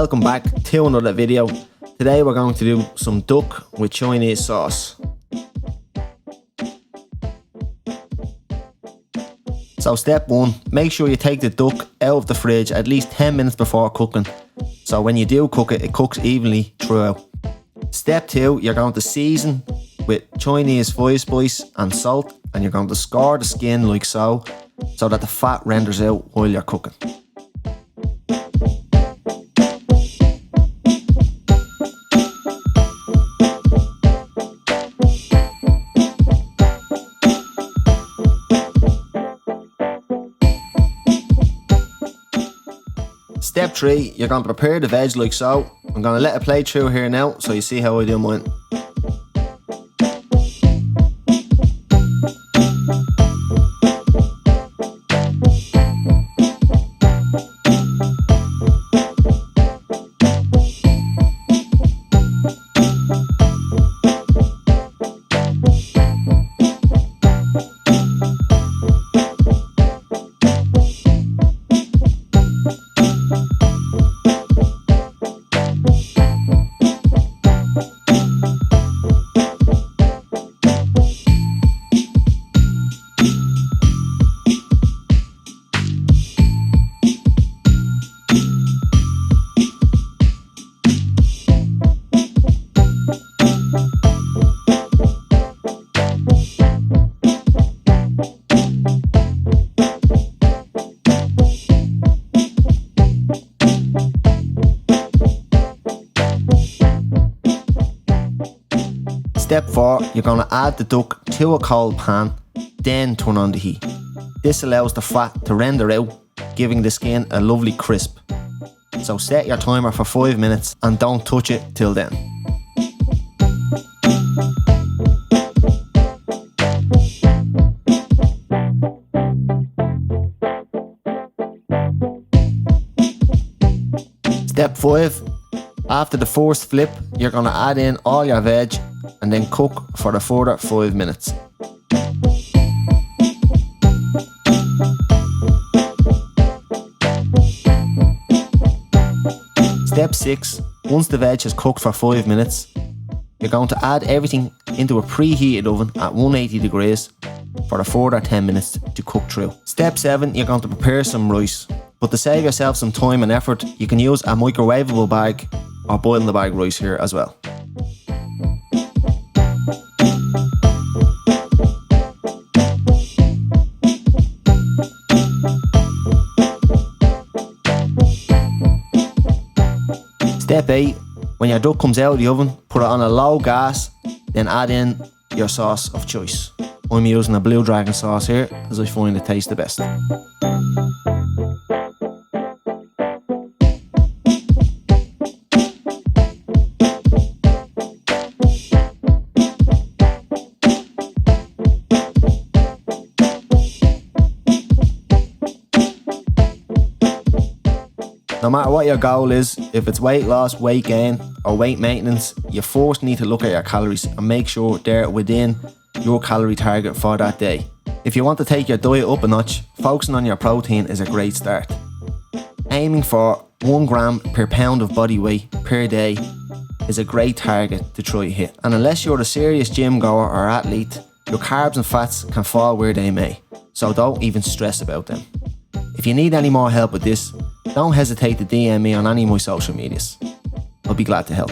Welcome back to another video. Today we're going to do some duck with Chinese sauce. So step 1, make sure you take the duck out of the fridge at least 10 minutes before cooking. So when you do cook it, it cooks evenly throughout. Step 2, you're going to season with Chinese 5-spice and salt, and you're going to score the skin like so that the fat renders out while you're cooking. Step 3, you're going to prepare the veg like so. I'm going to let it play through here now so you see how I do mine. Step 4, you're going to add the duck to a cold pan, then turn on the heat. This allows the fat to render out, giving the skin a lovely crisp. So set your timer for 5 minutes and don't touch it till then. Step 5, after the first flip, you're going to add in all your veg and then cook for the further 5 minutes. Step 6, once the veg has cooked for 5 minutes, you're going to add everything into a preheated oven at 180 degrees for a further 10 minutes to cook through. Step 7, you're going to prepare some rice, but to save yourself some time and effort, you can use a microwavable bag or boil in the bag rice here as well. Step 8, when your duck comes out of the oven, put it on a low gas, then add in your sauce of choice. I'm using a Blue Dragon sauce here as I find it tastes the best. No matter what your goal is, if it's weight loss, weight gain or weight maintenance, you first need to look at your calories and make sure they're within your calorie target for that day. If you want to take your diet up a notch, focusing on your protein is a great start. Aiming for 1 gram per pound of body weight per day is a great target to try to hit. And unless you're a serious gym goer or athlete, your carbs and fats can fall where they may, so don't even stress about them. If you need any more help with this, don't hesitate to DM me on any of my social medias. I'll be glad to help.